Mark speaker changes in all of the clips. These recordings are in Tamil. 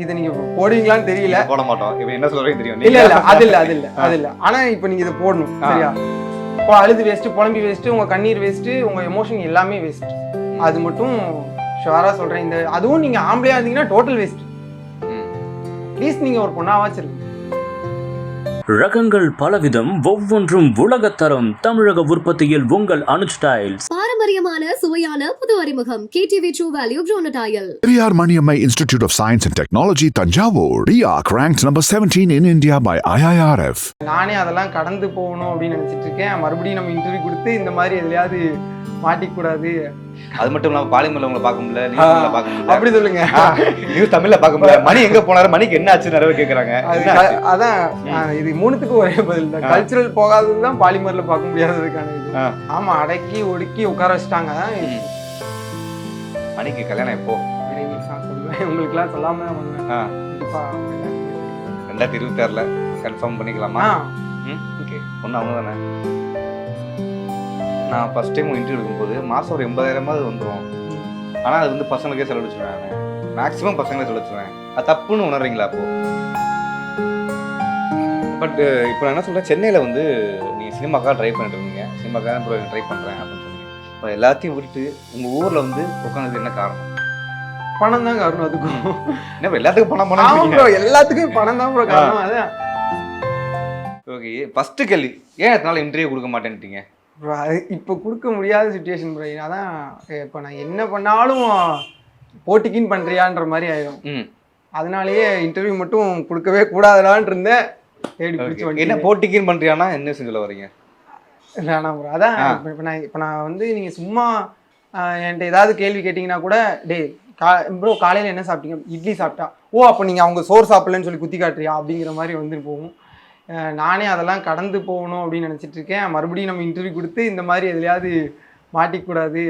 Speaker 1: இதை நீங்க போடுவீங்களான்னு தெரியல.
Speaker 2: போட மாட்டோம். இப்ப என்ன சொல்றீங்க தெரியும்.
Speaker 1: இல்ல அது இல்ல. ஆனா இப்ப நீங்க இதை போடணும். சரியா? இப்போ அழுது வேஸ்ட், புலம்பி வேஸ்ட், உங்க கண்ணீர் வேஸ்ட், உங்க எமோஷன் எல்லாமே வேஸ்ட். அது மட்டும் ஷுவரா சொல்றேன். இந்த அதுவும் நீங்க ஆம்பளையா இருந்தீங்கன்னா டோட்டல் வேஸ்ட். அட்லீஸ்ட் நீங்க ஒரு பொண்ணாவாச்சு இருக்கு.
Speaker 3: ரகங்கள் பலவிதம், ஒவ்வொன்றும் உலகத்தரம். தமிழக உற்பத்தியில் உங்கள் அனுஜ் டைல்ஸ்.
Speaker 4: பாரம்பரியமான சுவையான புது அறிமுகம் KTV True Value Bronatile.
Speaker 5: Periyar Maniammai Institute of Science and Technology, Tanjavur. PIARC ranked number 17 in India by IIRF.
Speaker 1: நானே அதெல்லாம் கடந்து போகணும் அப்படின்னு நினைச்சிட்டு இருக்கேன். மறுபடியும் நம்ம இன்டர்வியூ கொடுத்து இந்த மாதிரி எதுலையாவது மாட்டிக்கூடாது.
Speaker 2: அது மட்டும் இல்லாம பாலிமர்ல உங்களை பார்க்க முடியல, நியூஸ்ல பார்க்க முடியல.
Speaker 1: அப்படி சொல்லுங்க.
Speaker 2: நியூஸ் தமிழ்ல பார்க்க முடியல. மணி எங்க போனாரு, மணிக்கு என்ன ஆச்சு நிறைய கேக்குறாங்க.
Speaker 1: அதான் இது மூணுத்துக்கும் ஒரே பதில் தான். கல்ச்சுரல் போகாததுதான் பாலிமர்ல பார்க்க முடியாததுக்கான இது. ஆமா, அடக்கி ஒடுக்கி உட்கார வச்சுட்டாங்க.
Speaker 2: மணிக்கு கல்யாணம் எப்போ?
Speaker 1: நான் சொல்லுவேன், உங்களுக்கு எல்லாம் சொல்லாம தான் பண்ணுவேன். கண்டிப்பா
Speaker 2: 2026ல கன்ஃபார்ம் பண்ணிக்கலாமா? ஓகே. ஒண்ணு அவங்க தானே. நான் ஃபர்ஸ்ட் டைம் இன்டர்வியூ எடுக்கும்போது மாதம் ஒரு 80,000 வந்துடும். ஆனால் அது வந்து பசங்களுக்கே செலவழிச்சுருவேன். நான் மேக்ஸிமம் பசங்களே செலவழிச்சுருவேன். அது தப்புன்னு உணர்றீங்களா அப்போ? பட் இப்போ நான் என்ன சொல்கிறேன், சென்னையில் வந்து நீங்கள் சினிமாக்காக ட்ரை பண்ணிட்டு இருந்தீங்க. சினிமாக்காக தான் ட்ரை பண்ணுறேன் அப்படின்னு சொன்னீங்க. இப்போ எல்லாத்தையும் விட்டு உங்கள் ஊரில் வந்து உட்காந்து என்ன காரணம்?
Speaker 1: பணம் தான் காரணம். அதுக்கும்
Speaker 2: என்ன எல்லாத்துக்கும் பணம்
Speaker 1: எல்லாத்துக்கும் பணம் தான் காரணம். அதான்
Speaker 2: ஓகே. ஃபஸ்ட்டு கேள்வி, ஏன் அதனால இன்டர்வியூ கொடுக்க மாட்டேன்ட்டீங்க?
Speaker 1: இப்போ கொடுக்க முடியாத சுச்சுவேஷன் ப்ரோ. அதான் இப்போ நான் என்ன பண்ணாலும் போட்டிக்கின்னு பண்ணுறியான்ற மாதிரி ஆயிடும். அதனாலேயே இன்டர்வியூ மட்டும் கொடுக்கவே கூடாதுடான் இருந்தேன். தேடி பிடிச்சி
Speaker 2: என்ன போட்டிக்கின்னு பண்ணுறியானா என்ன செஞ்சுல வரீங்க?
Speaker 1: வேணாம் ப்ரோ. அதான் இப்போ நான் வந்து நீங்கள் சும்மா என்கிட்ட ஏதாவது கேள்வி கேட்டிங்கன்னா கூட, ப்ரோ காலையில் என்ன சாப்பிட்டீங்க? இட்லி சாப்பிட்டா. ஓ, அப்போ நீங்கள் அவங்க சோறு சாப்பிடலன்னு சொல்லி குத்தி காட்டுறியா அப்படிங்கிற மாதிரி வந்துட்டு போகும். நானே அதெல்லாம் கடந்து போகணும் அப்படின்னு நினச்சிட்டு இருக்கேன். மறுபடியும் நம்ம இன்டர்வியூ கொடுத்து இந்த மாதிரி எதுலையாவது மாட்டிக்கூடாது.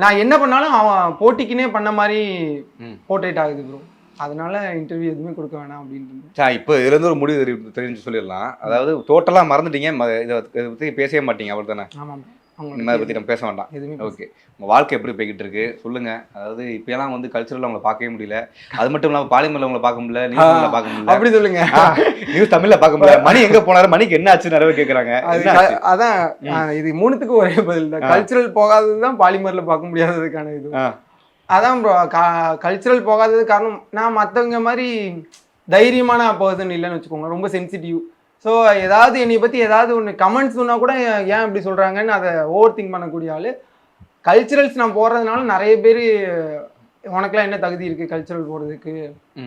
Speaker 1: நான் என்ன பண்ணாலும் அவன் போட்டிக்குன்னே பண்ண மாதிரி போர்ட்ரேட் ஆகுது ப்ரோ. அதனால இன்டர்வியூ எதுவுமே கொடுக்க வேணாம் அப்படின்ட்டு.
Speaker 2: இப்போ இதுலேருந்து ஒரு முடிவு தெரிஞ்சு சொல்லிடலாம். அதாவது டோட்டலாக மறந்துட்டீங்க, இதை பற்றி பேசவே மாட்டீங்க, அவர் தானே?
Speaker 1: ஆமாம்.
Speaker 2: இந்த மாதிரி பற்றி நம்ம பேச வேண்டாம்.
Speaker 1: எதுவுமே.
Speaker 2: ஓகே. உங்கள் வாழ்க்கை எப்படி போய்கிட்டு இருக்கு சொல்லுங்கள். அதாவது இப்போலாம் வந்து கல்ச்சரில் அவங்களை பார்க்கவே முடியல. அது மட்டும் இல்லாமல் பாலிமரில் உங்களை பார்க்க முடியல, நியூஸ்ல பார்க்க முடியல.
Speaker 1: அப்படி சொல்லுங்க.
Speaker 2: நியூஸ் தமிழ்ல பார்க்க முடியல. மணி எங்கே போனாரு, மணிக்கு என்ன ஆச்சு நிறைய கேட்குறாங்க.
Speaker 1: அதான் இது மூணுத்துக்கும் ஒரே பதில் தான். கல்ச்சுரல் போகாததுதான் பாலிமரில் பார்க்க முடியாததுக்கான இது. அதான் ப்ரோ, கல்ச்சுரல் போகாதது காரணம் நான் மற்றவங்க மாதிரி தைரியமான பர்சன் இல்லைன்னு வச்சுக்கோங்க. ரொம்ப சென்சிட்டிவ். ஸோ ஏதாவது என்னை பற்றி ஏதாவது ஒன்று கமெண்ட்ஸ் சொன்னால் கூட ஏன் இப்படி சொல்கிறாங்கன்னு அதை ஓவர் திங்க் பண்ணக்கூடிய ஆள். கல்ச்சுரல்ஸ் நான் போடுறதுனால நிறைய பேர் உனக்குலாம் என்ன தகுதி இருக்குது கல்ச்சுரல் போடுறதுக்கு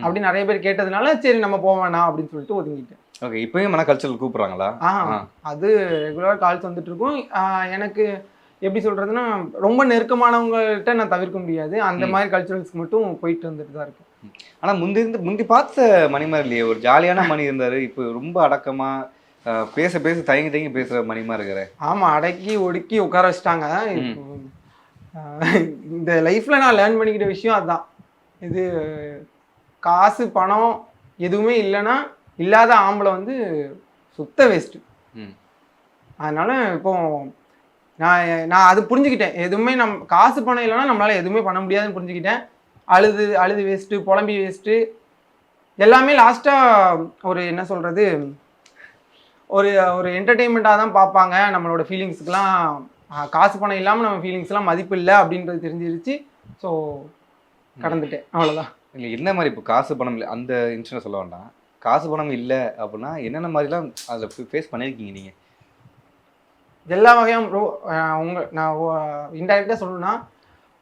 Speaker 1: அப்படின்னு நிறைய பேர் கேட்டதுனால சரி நம்ம போக வேணாம் அப்படின்னு சொல்லிட்டு ஒதுங்கிட்டேன்.
Speaker 2: ஓகே. இப்போயும் மன கல்ச்சரல் கூப்பிட்றாங்களா?
Speaker 1: அது ரெகுலராக கால்ஸ் வந்துட்டு இருக்கும். எனக்கு எப்படி சொல்கிறதுன்னா, ரொம்ப நெருக்கமானவங்கள்ட்ட நான் தவிர்க்க முடியாது. அந்த மாதிரி கல்ச்சுரல்ஸ்க்கு மட்டும் போயிட்டு வந்துட்டு தான் இருக்கு.
Speaker 2: ஆனால் முந்தி பார்த்த மணி மாதிரி இல்லையே, ஒரு ஜாலியான மணி இருந்தார். இப்போ ரொம்ப அடக்கமாக பேச தயங்கி பேசுகிற மணிமா இருக்கிற.
Speaker 1: ஆமாம், அடக்கி ஒடுக்கி உட்கார வச்சுட்டாங்க. இந்த லைஃப்பில் நான் லேர்ன் பண்ணிக்கிட்ட விஷயம் அதுதான். இது காசு பணம் எதுவுமே இல்லைன்னா இல்லாத ஆம்பளை வந்து சுத்த வேஸ்ட்டு. அதனால் இப்போ நான் அது புரிஞ்சுக்கிட்டேன். எதுவுமே காசு பணம் இல்லைன்னா நம்மளால் எதுவுமே பண்ண முடியாதுன்னு புரிஞ்சுக்கிட்டேன். அழுது வேஸ்ட்டு, புலம்பி வேஸ்ட்டு, எல்லாமே லாஸ்ட்டாக ஒரு என்ன சொல்கிறது, ஒரு என்டர்டெயின்மெண்ட்டாக தான் பார்ப்பாங்க. நம்மளோட ஃபீலிங்ஸுக்கெலாம் காசு பணம் இல்லாமல் நம்ம ஃபீலிங்ஸ்லாம் மதிப்பு இல்லை அப்படின்றது தெரிஞ்சிருச்சு. ஸோ கடந்துட்டேன், அவ்வளோதான்.
Speaker 2: இல்லை என்ன மாதிரி இப்போ காசு பணம் இல்லை அந்த இன்சிடென்ட் சொல்ல வேண்டாம். காசு பணம் இல்லை அப்படின்னா என்னென்ன மாதிரிலாம் அதில் ஃபேஸ் பண்ணியிருக்கீங்க நீங்கள்?
Speaker 1: எல்லா வகையும் ப்ரோ. நான் இன்டைரக்டாக சொல்லணும்னா,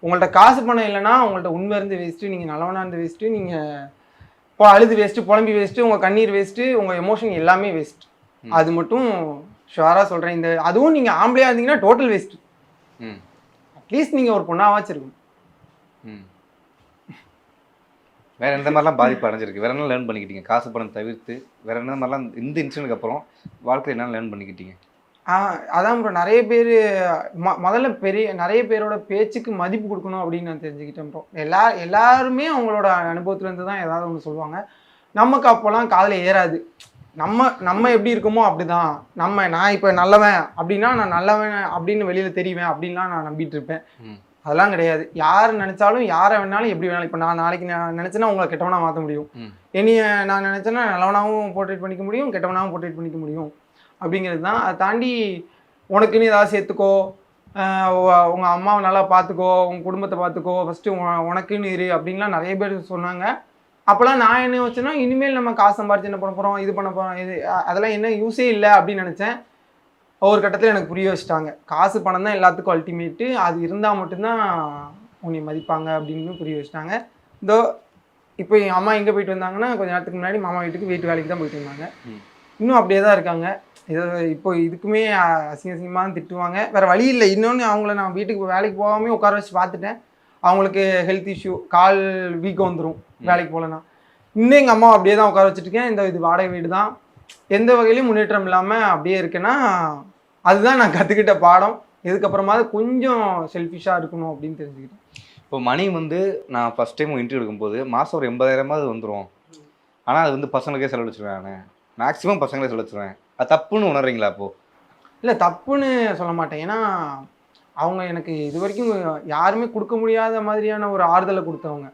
Speaker 1: உங்கள்கிட்ட காசு பணம் இல்லைன்னா உங்கள்கிட்ட உண்மை இருந்து வேஸ்ட்டு, நீங்கள் நல்லவனாக இருந்து வேஸ்ட்டு, நீங்கள் இப்போ அழுது வேஸ்ட்டு, புலம்பி வேஸ்ட்டு, உங்கள் கண்ணீர் வேஸ்ட்டு, உங்கள் எமோஷன் எல்லாமே வேஸ்ட். அது மட்டும் ஷுவராக சொல்கிறேன். இந்த அதுவும் நீங்கள் ஆம்பளையாக இருந்தீங்கன்னா டோட்டல் வேஸ்ட்டு. அட்லீஸ்ட் நீங்கள் ஒரு பொண்ணாவாச்சு இருக்கும்.
Speaker 2: வேறு எந்த மாதிரிலாம் பாதிப்பு அடைஞ்சிருக்கு? வேறு என்ன லேர்ன் பண்ணிக்கிட்டீங்க? காசு பணம் தவிர்த்து வேறு என்ன மாதிரிலாம் இந்த இன்சிடென்ட்க்கு அப்புறம் வாழ்க்கையில் என்ன லேர்ன் பண்ணிக்கிட்டீங்க?
Speaker 1: அதான் ப்ரோ, நிறைய பேர் முதல்ல நிறைய பேரோட பேச்சுக்கு மதிப்பு கொடுக்கணும் அப்படின்னு நான் தெரிஞ்சுக்கிட்டேன் ப்ரோ. எல்லாருமே அவங்களோட அனுபவத்துலேருந்து தான் ஏதாவது ஒன்று சொல்லுவாங்க. நமக்கு அப்போல்லாம் காதில் ஏறாது. நம்ம எப்படி இருக்கோமோ அப்படிதான். நான் இப்போ நல்லவன் அப்படின்னா நான் நல்லவன் அப்படின்னு வெளியில் தெரிவேன் அப்படின்லாம் நான் நம்பிட்டு இருப்பேன். அதெல்லாம் கிடையாது. யார் நினைச்சாலும் யாரை வேணாலும் எப்படி வேணாலும். இப்போ நான் நாளைக்கு நான் நினைச்சேன்னா உங்களை கெட்டவனா மாற்ற முடியும். என்னைய நான் நினைச்சேன்னா நல்லவனாகவும் போர்ட்ரேட் பண்ணிக்க முடியும், கெட்டவனாகவும் போர்ட்ரேட் பண்ணிக்க முடியும் அப்படிங்கிறது தான். அதை தாண்டி உனக்குன்னு ஏதாவது சேர்த்துக்கோ, உங்கள் அம்மாவை நல்லா பார்த்துக்கோ, உங்கள் குடும்பத்தை பார்த்துக்கோ, ஃபஸ்ட்டு உனக்குன்னு இரு அப்படின்லாம் நிறைய பேர் சொன்னாங்க. அப்போல்லாம் நான் என்ன வச்சேன்னா இனிமேல் நம்ம காசு சம்பாரிச்சு என்ன பண்ண போகிறோம், இது பண்ண போகிறோம், இது அதெல்லாம் என்ன யூஸே இல்லை அப்படின்னு நினச்சேன். ஒரு கட்டத்தில் எனக்கு புரிய வச்சுட்டாங்க, காசு பணம் தான் எல்லாத்துக்கும் அல்டிமேட்டு, அது இருந்தால் மட்டும்தான் உன்னை மதிப்பாங்க அப்படின்னு புரிய வச்சுட்டாங்க. இதோ இப்போ என் அம்மா எங்கே போயிட்டு வந்தாங்கன்னா கொஞ்சம் நேரத்துக்கு முன்னாடி மாமா வீட்டுக்கு வீட்டு வேலைக்கு தான் போயிட்டு வந்தாங்க. இன்னும் அப்படியே தான் இருக்காங்க. இப்போ இதுக்குமே அசிங்கமாக திட்டுவாங்க, வேறு வழி இல்லை. இன்னொன்று அவங்கள நான் வீட்டுக்கு வேலைக்கு போகாமே உட்கார வச்சு பார்த்துட்டேன். அவங்களுக்கு ஹெல்த் இஷ்யூ, கால் வீக்கம் வந்துடும் வேலைக்கு போகலன்னா. இன்னும் எங்கள் அம்மா அப்படியே தான் உட்கார வச்சுருக்கேன். இது வாடகை வீடு தான், எந்த வகையிலையும் முன்னேற்றம் இல்லாமல் அப்படியே இருக்கேன்னா அதுதான் நான் கற்றுக்கிட்ட பாடம். இதுக்கப்புறமா கொஞ்சம் செல்ஃபிஷாக இருக்கணும் அப்படின்னு தெரிஞ்சுக்கிட்டேன்.
Speaker 2: இப்போ மணி வந்து நான் ஃபஸ்ட் டைம் இன்டர்வியூ எடுக்கும்போது மாதம் ஒரு 80,000 வந்துடும், ஆனால் அது வந்து பசங்களுக்கே செலவழிச்சிருவேன். நான் மேக்ஸிமம் பசங்களே செலவழிச்சிருவேன். அது தப்புன்னு உணர்றீங்களா? அப்போது
Speaker 1: இல்லை, தப்புன்னு சொல்ல மாட்டேன். ஏன்னா அவங்க எனக்கு இது வரைக்கும் யாருமே கொடுக்க முடியாத மாதிரியான ஒரு ஆறுதலை கொடுத்தவங்க.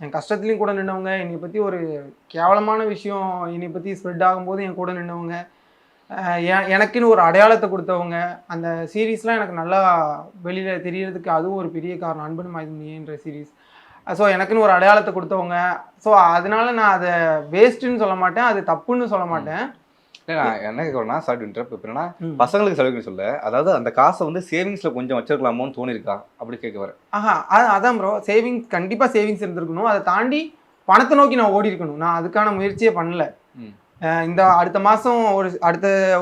Speaker 1: என் கஷ்டத்துலையும் கூட நின்றவங்க, என்னை பற்றி ஒரு கேவலமான விஷயம் என்னை பற்றி ஸ்ப்ரெட் ஆகும்போது என் கூட நின்றவங்க, எனக்குன்னு ஒரு அடையாளத்தை கொடுத்தவங்க. அந்த சீரீஸ்லாம் எனக்கு நல்லா வெளியில் தெரியறதுக்கு அதுவும் ஒரு பெரிய காரணம், அன்பன் மைதுனியன்ற சீரீஸ். ஸோ எனக்குன்னு ஒரு அடையாளத்தை கொடுத்தவங்க. ஸோ அதனால நான் அதை வேஸ்ட்டுன்னு சொல்ல மாட்டேன், அது தப்புன்னு சொல்ல மாட்டேன்.
Speaker 2: நான் என்ன கேட்கறேன்னா, சாரி இன்டரப்ட், எப்படின்னா பசங்களுக்கு செலவு சொல்ல, அதாவது அந்த காசை வந்து சேவிங்ஸில் கொஞ்சம் வச்சிருக்கலாமோன்னு தோணிருக்கா அப்படி கேட்க வரேன்.
Speaker 1: அதான் ப்ரோ, சேவிங்ஸ் கண்டிப்பாக சேவிங்ஸ் இருந்திருக்கணும். அதை தாண்டி பணத்தை நோக்கி நான் ஓடி இருக்கணும். நான் அதுக்கான முயற்சியே பண்ணல. இந்த அடுத்த மாதம்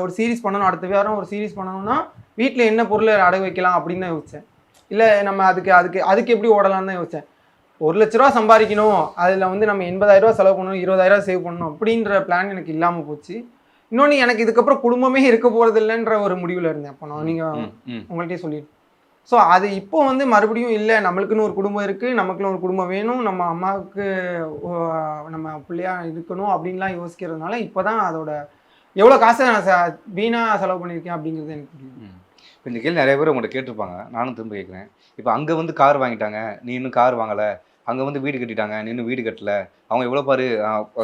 Speaker 1: ஒரு சீரீஸ் பண்ணணும், அடுத்த வாரம் ஒரு சீரீஸ் பண்ணணும்னா வீட்டில் என்ன பொருளை அடகு வைக்கலாம் அப்படின்னு தான் யோசித்தேன். இல்லை நம்ம அதுக்கு எப்படி ஓடலான்னு தான் யோசித்தேன். 1 லட்ச ரூபா சம்பாதிக்கணும், அதில் வந்து நம்ம 80,000 செலவு பண்ணணும், 20,000 சேவ் பண்ணணும் அப்படின்ற பிளான் எனக்கு இல்லாமல் போச்சு. இன்னொன்று, எனக்கு இதுக்கப்புறம் குடும்பமே இருக்க போகிறது இல்லைன்ற ஒரு முடிவில் இருந்தேன். அப்போ நான் நீங்கள் உங்கள்கிட்டயே சொல்லிடுறேன். ஸோ அது இப்போ வந்து மறுபடியும் இல்லை, நம்மளுக்குன்னு ஒரு குடும்பம் இருக்குது, நமக்குன்னு ஒரு குடும்பம் வேணும், நம்ம அம்மாவுக்கு நம்ம பிள்ளையாக இருக்கணும் அப்படின்லாம் யோசிக்கிறதுனால இப்போ தான் அதோட எவ்வளோ காசை நான் வீணாக செலவு பண்ணியிருக்கேன் அப்படிங்கிறது எனக்கு புரியுது.
Speaker 2: இப்போ இந்த கேள்வி நிறைய பேர் உங்கள்கிட்ட கேட்டிருப்பாங்க, நானும் திரும்ப கேட்குறேன். இப்போ அங்கே வந்து கார் வாங்கிட்டாங்க, நீ இன்னும் கார் வாங்கலை, அங்கே வந்து வீடு கட்டிட்டாங்க, நீ இன்னும் வீடு கட்டல, அவங்க எவ்வளோ பாரு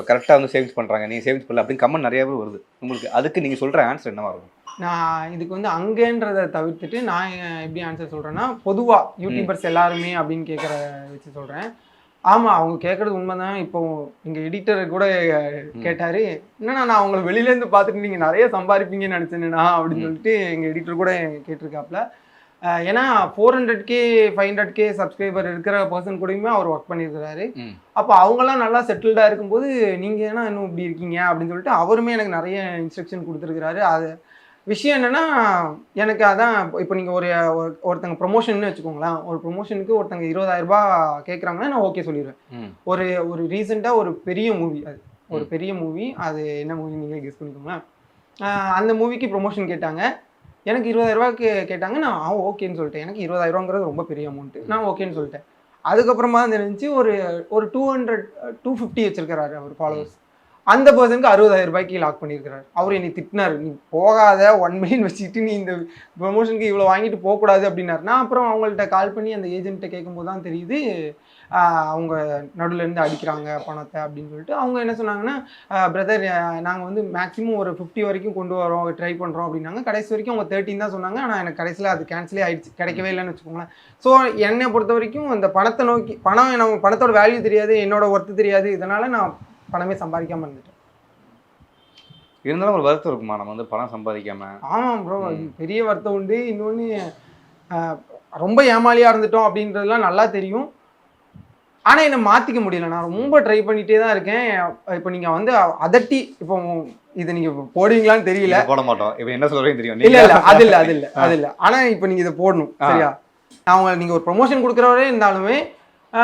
Speaker 2: கரெக்டாக வந்து சேவிங்ஸ் பண்ணுறாங்க, நீ சேவிங்ஸ் பண்ணல அப்படின்னு கமெண்ட் நிறைய பேர் வருது. உங்களுக்கு அதுக்கு நீங்கள் சொல்கிற ஆன்சர் என்னவா இருக்கும்?
Speaker 1: நான் இதுக்கு வந்து அங்கேன்றதை தவிர்த்துட்டு நான் எப்படி ஆன்சர் சொல்கிறேன்னா, பொதுவாக யூடியூபர்ஸ் எல்லாருமே அப்படின்னு கேட்குற வச்சு சொல்கிறேன். ஆமாம், அவங்க கேட்குறது உண்மைதான். இப்போ எங்கள் எடிட்டர் கூட கேட்டார், என்னன்னா நான் அவங்களை வெளியிலேருந்து பார்த்துட்டு நீங்கள் நிறைய சம்பாதிப்பீங்கன்னு நினச்சேன்னா அப்படின்னு சொல்லிட்டு எங்கள் எடிட்டர் கூட கேட்டிருக்காப்புல. ஏன்னா 400K 500K சப்ஸ்கிரைபர் இருக்கிற பர்சன் கூடயுமே அவர் ஒர்க் பண்ணியிருக்கிறாரு. அப்போ அவங்களாம் நல்லா செட்டில்டாக இருக்கும்போது நீங்கள் ஏன்னா இன்னும் இப்படி இருக்கீங்க அப்படின்னு சொல்லிட்டு அவருமே எனக்கு நிறைய இன்ஸ்ட்ரக்ஷன் கொடுத்துருக்குறாரு. அது விஷயம் என்னென்னா, எனக்கு அதான் இப்போ நீங்கள் ஒருத்தங்க ப்ரொமோஷன்னு வச்சுக்கோங்களேன், ஒரு ப்ரொமோஷனுக்கு ஒருத்தங்க 20,000 ரூபாய் கேட்குறாங்கன்னா நான் ஓகே சொல்லிடுவேன். ஒரு ரீசெண்டாக ஒரு பெரிய மூவி, ஒரு பெரிய மூவி, அது என்ன மூவி நீங்களே கெஸ் பண்ணிக்கோங்களேன். அந்த மூவிக்கு ப்ரொமோஷன் கேட்டாங்க, எனக்கு 20,000 ரூபாய்க்கு கேட்டாங்க. நான் ஓகேன்னு சொல்லிட்டேன். எனக்கு 20,000 ரூபாங்கிறது ரொம்ப பெரிய அமௌண்ட்டு, நான் ஓகேன்னு சொல்லிட்டேன். அதுக்கப்புறமா தான் தெரிஞ்சு ஒரு 250 வச்சிருக்கிறாரு அவர் ஃபாலோவர்ஸ். அந்த பர்சனுக்கு 60,000 ரூபாய்க்கு லாக் பண்ணியிருக்கிறாரு. அவர் என்னை திட்டினார், நீ போகாத, 1 மில்லியன் வச்சுக்கிட்டு நீ இந்த ப்ரொமோஷனுக்கு இவ்வளோ வாங்கிட்டு போகக்கூடாது அப்படின்னாரு. நான் அப்புறம் அவங்கள்ட்ட கால் பண்ணி அந்த ஏஜென்ட்டை கேட்கும்போது தான் தெரியுது அவங்க நடுவுலேருந்து அடிக்கிறாங்க பணத்தை அப்படின்னு சொல்லிட்டு. அவங்க என்ன சொன்னாங்கன்னா, பிரதர் நாங்கள் வந்து மேக்ஸிமம் ஒரு 50 வரைக்கும் கொண்டு வரோம், ட்ரை பண்ணுறோம் அப்படின்னாங்க. கடைசி வரைக்கும் அவங்க 13 தான் சொன்னாங்க. ஆனால் எனக்கு கடைசியில் அது கேன்சலே ஆகிடுச்சு, கிடைக்கவே இல்லைன்னு வச்சுக்கோங்களேன். ஸோ என்னை பொறுத்த வரைக்கும் அந்த பணத்தை நோக்கி, நம்ம பணத்தோட வேல்யூ தெரியாது, என்னோட ஒர்த்து தெரியாது, இதனால் நான் பணமே சம்பாதிக்காமல் இருந்துட்டேன்.
Speaker 2: இருந்தாலும் ஒரு வருத்தம் இருக்குமா நம்ம வந்து பணம் சம்பாதிக்காமல்?
Speaker 1: ஆமாம் ப்ரோ, அது பெரிய வருத்தம் உண்டு. இன்னொன்று, ரொம்ப ஏமாளியாக இருந்துட்டோம் அப்படின்றதுலாம் நல்லா தெரியும். ஆனால் என்னை மாற்றிக்க முடியல. நான் ரொம்ப ட்ரை பண்ணிகிட்டே தான் இருக்கேன். இப்போ நீங்கள் வந்து அதட்டி, இப்போ இதை நீங்கள் போடுவீங்களான்னு தெரியல.
Speaker 2: போட மாட்டோம், இப்போ என்ன சொல்கிறேன்னு தெரியும்.
Speaker 1: இல்லை அது இல்லை. ஆனால் இப்போ நீங்கள் இதை போடணும், சரியா? நான் நீங்கள் ஒரு ப்ரொமோஷன் கொடுக்குறவரே இருந்தாலுமே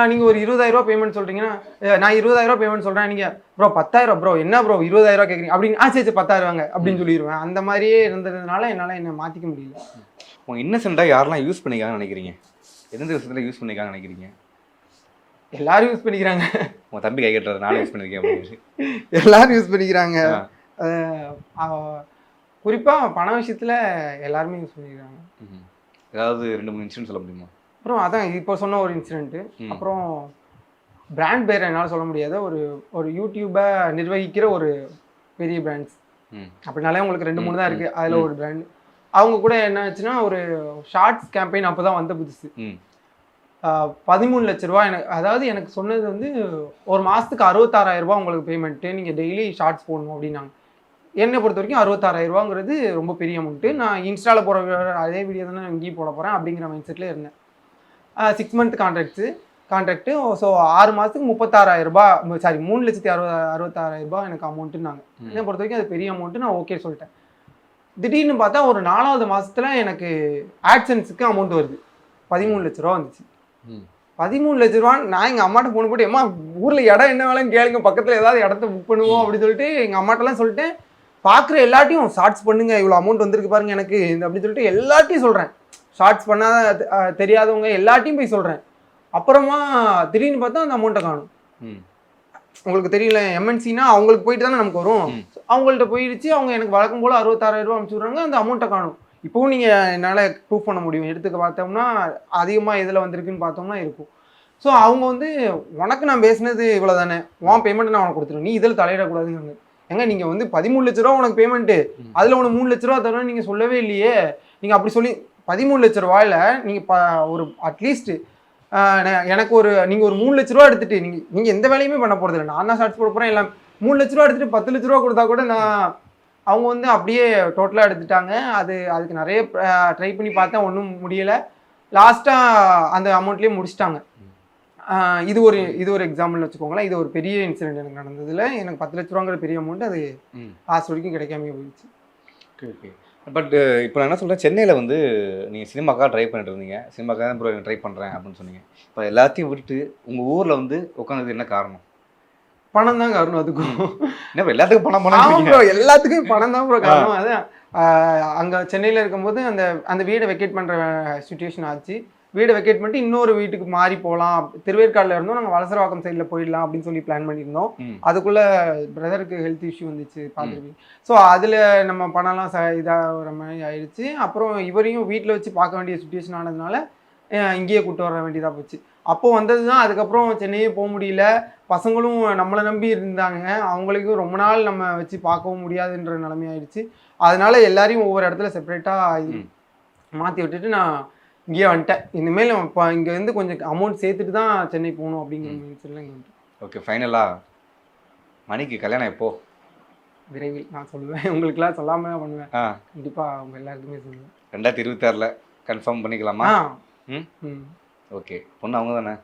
Speaker 1: நீங்கள் ஒரு 20,000 ரூபா பேமெண்ட் சொல்கிறீங்கன்னா, நான் 20,000 ரூபா பேமெண்ட் சொல்கிறேன், நீங்கள் ப்ரோ 10,000 ப்ரோ, என்ன ப்ரோ 20,000 ரூபா கேட்குறீங்க அப்படின்னு, சரி 10,000 வாங்க அப்படின்னு சொல்லிடுவேன். அந்த மாதிரியே இருந்ததுனால என்னால் என்னை மாற்றிக்க முடியல.
Speaker 2: உங்கள் இன்னசென்ட்டாக யாரெல்லாம் யூஸ் பண்ணிக்காங்கன்னு நினைக்கிறீங்க? எந்த விஷயத்தில் யூஸ் பண்ணிக்காங்கன்னு நினைக்கிறீங்க?
Speaker 1: எல்லாரும் யூஸ் பண்ணிக்கிறாங்க.
Speaker 2: உங்கள் தம்பி கை கட்டுறது நானும் யூஸ் பண்ணியிருக்கேன்.
Speaker 1: எல்லாரும் யூஸ் பண்ணிக்கிறாங்க. குறிப்பாக பண விஷயத்தில் எல்லாருமே யூஸ் பண்ணிக்கிறாங்க.
Speaker 2: ஏதாவது 2-3 இன்சிடென்ட் சொல்ல முடியுமா?
Speaker 1: அப்புறம் அதான் இப்போ சொன்ன ஒரு இன்சிடென்ட்டு. அப்புறம் பிராண்ட் பேர் என்னால் சொல்ல முடியாத ஒரு யூடியூப்பை நிர்வகிக்கிற ஒரு பெரிய பிராண்ட்ஸ், அப்படின்னாலே உங்களுக்கு 2-3 தான் இருக்குது. அதில் ஒரு பிராண்ட் அவங்க கூட என்ன ஆச்சுன்னா ஒரு ஷார்ட்ஸ் கேம்பெயின் அப்போ தான் வந்த புதுசு. 13 லட்ச ரூபா எனக்கு, அதாவது எனக்கு சொன்னது வந்து ஒரு மாதத்துக்கு 66,000 ரூபா உங்களுக்கு பேமெண்ட்டு, நீங்கள் டெய்லி ஷார்ட்ஸ் போடணும் அப்படின்னாங்க. என்னை பொறுத்த வரைக்கும் 66,000 ரூபாங்கிறது ரொம்ப பெரிய அமௌண்ட்டு. நான் இன்ஸ்டாவில் போகிற அதே வீடியோ தானே இங்கேயும் போட போகிறேன் அப்படிங்கிற மைண்ட் செட்டில் இருந்தேன். 6 மந்த் கான்ட்ராக்ட்டு. ஸோ 6 மாதத்துக்கு 36,000 ரூபா, சாரி 3,66,000 ரூபா எனக்கு அமௌண்ட்டுன்னாங்க. என்னை பொறுத்த வரைக்கும் அது பெரிய அமௌண்ட்டு, நான் ஓகே சொல்லிட்டேன். திடீர்னு பார்த்தா ஒரு 4வது மாதத்தில் எனக்கு ஆட்சன்ஸுக்கு அமௌண்ட் வருது. 13 லட்ச ரூபா வந்துச்சு. 13 லட்ச ரூபா. நான் எங்கள் அம்மாட்ட ஃபோன் போட்டு, அம்மா ஊரில் இடம் என்ன வேலைன்னு கேளுங்க, பக்கத்தில் ஏதாவது இடத்த புக் பண்ணுவோம் அப்படின்னு சொல்லிட்டு எங்கள் அம்மாட்டெல்லாம் சொல்லிட்டேன். பார்க்குற எல்லாட்டையும் ஷார்ட்ஸ் பண்ணுங்க, இவ்வளோ அமௌண்ட் வந்திருக்கு பாருங்க எனக்கு அப்படின்னு சொல்லிட்டு எல்லாட்டையும் சொல்கிறேன். ஷார்ட்ஸ் பண்ணாத தெரியாதவங்க எல்லாட்டையும் போய் சொல்கிறேன். அப்புறமா திடீர்னு பார்த்தா அந்த அமௌண்ட்டை காணும். உங்களுக்கு தெரியல, எம்என்சினா அவங்களுக்கு போயிட்டு தானே நமக்கு வரும். அவங்கள்ட்ட போயிடுச்சு. அவங்க எனக்கு வழக்கம் போல் 66,000 ரூபா அனுப்பிச்சி விட்றாங்க. அந்த அமௌண்ட்டை காணும். இப்போவும் நீங்கள் என்னால் ப்ரூவ் பண்ண முடியும். எடுத்துக்க பார்த்தோம்னா அதிகமாக எதில் வந்திருக்குன்னு பார்த்தோம்னா இருக்கும். ஸோ அவங்க வந்து உனக்கு நான் பேசினது இவ்வளோ தானே, உன் பேமெண்ட்டை நான் உனக்கு கொடுத்துருவேன், நீ இதில் தலையிடக்கூடாதுங்க. ஏங்க நீங்கள் வந்து 13 லட்ச ரூபா உனக்கு பேமெண்ட்டு, அதில் உனக்கு 3 லட்ச ரூபா தருவேன் நீங்கள் சொல்லவே இல்லையே. நீங்கள் அப்படி சொல்லி 13 லட்ச ரூபாயில் நீங்கள் ஒரு அட்லீஸ்ட் எனக்கு நீங்கள் ஒரு 3 லட்ச ரூபா எடுத்துகிட்டு நீங்கள் எந்த வேலையுமே பண்ண போகிறதில்ல, நான் தான் ஷார்ட்ஸ் போட போகிறேன். எல்லாம் 3 லட்ச ரூபா எடுத்துகிட்டு 10 லட்ச ரூபா கொடுத்தா கூட அவங்க வந்து அப்படியே டோட்டலாக எடுத்துட்டாங்க. அதுக்கு நிறைய ட்ரை பண்ணி பார்த்தேன், ஒன்றும் முடியலை. லாஸ்ட்டாக அந்த அமௌண்ட்லேயே முடிச்சிட்டாங்க. இது ஒரு எக்ஸாம்பிள்னு வச்சுக்கோங்களேன். இது ஒரு பெரிய இன்சிடென்ட் எனக்கு நடந்ததில். எனக்கு 10 லட்ச ரூபாங்கிற பெரிய அமௌண்ட் அது லாஸ்ட் வரைக்கும் கிடைக்காம போயிடுச்சு.
Speaker 2: ஓகே. பட் இப்போ நான் என்ன சொல்கிறேன், சென்னையில் வந்து நீங்கள் சினிமாக்காக ட்ரை பண்ணிட்டு இருந்தீங்க, சினிமாக்காக தான் ப்ரோ ட்ரை பண்ணுறேன் அப்படின்னு சொன்னீங்க. இப்போ எல்லாத்தையும் விட்டுட்டு உங்கள் ஊரில் வந்து உட்காந்தது என்ன காரணம்? பணம்
Speaker 1: தான் காரணம். அதுக்கும்
Speaker 2: என்ன எல்லாத்துக்கும் பணம்
Speaker 1: ப்ரோ, எல்லாத்துக்கும் பணம் தான் ப்ரோ காரணம். அதான் அங்கே சென்னையில் இருக்கும்போது அந்த வீடை வெக்கேட் பண்ணுற சுச்சுவேஷன் ஆச்சு. வீடை வெக்கேட் பண்ணிட்டு இன்னொரு வீட்டுக்கு மாறி போகலாம். திருவேற்காடில் இருந்தோம், நாங்கள் வலசரவாக்கம் சைடில் போயிடலாம் அப்படின்னு சொல்லி பிளான் பண்ணியிருந்தோம். அதுக்குள்ளே பிரதருக்கு ஹெல்த் இஷ்யூ வந்துச்சு பார்த்துருப்பீங்க. ஸோ அதில் நம்ம பணம்லாம் இதாகிற மாதிரி ஆயிடுச்சு. அப்புறம் இவரையும் வீட்டில் வச்சு பார்க்க வேண்டிய சுச்சுவேஷன் ஆனதுனால இங்கேயே கூப்பிட்டு வர வேண்டியதாக போச்சு. அப்போது வந்தது தான். அதுக்கப்புறம் சென்னையே போக முடியல. பசங்களும் நம்மளை நம்பி இருந்தாங்க, அவங்களுக்கும் ரொம்ப நாள் நம்ம வச்சு பார்க்கவும் முடியாதுன்ற நிலைமை ஆயிடுச்சு. அதனால எல்லாரையும் ஒவ்வொரு இடத்துல செப்பரேட்டாக மாற்றி விட்டுட்டு நான் இங்கேயே வந்துட்டேன். இனிமேல் இப்போ இங்கே வந்து கொஞ்சம் அமௌண்ட் சேர்த்துட்டு தான் சென்னை போகணும் அப்படிங்கிற மைண்ட்ஸில் இங்கே வந்துட்டேன்.
Speaker 2: ஓகே. ஃபைனலாக மணிக்கு கல்யாணம் எப்போ?
Speaker 1: விரைவில் நான் சொல்லுவேன், உங்களுக்குலாம் சொல்லாமல் தான் பண்ணுவேன். கண்டிப்பாக அவங்க எல்லாருக்குமே சொல்லுவேன்.
Speaker 2: 2026 கன்ஃபார்ம் பண்ணிக்கலாமா? ஓகே. பொண்ணு அவங்க தானே?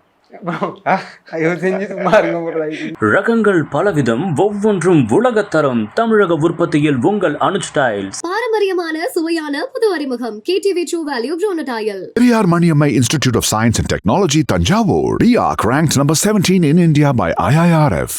Speaker 3: ரகங்கள் பலவிதம், ஒவ்வொன்றும் உலகத்தரம். தமிழக உற்பத்தியில் உங்கள் அனுஜ் டைல்ஸ்.
Speaker 4: பாரம்பரியமான சுவையான புது அறிமுகம் KTV True Value Bronadile.
Speaker 5: Periyar Maniammai Institute of Science and Technology, Tanjavur. RIAC ranked number 17 in India by IIRF.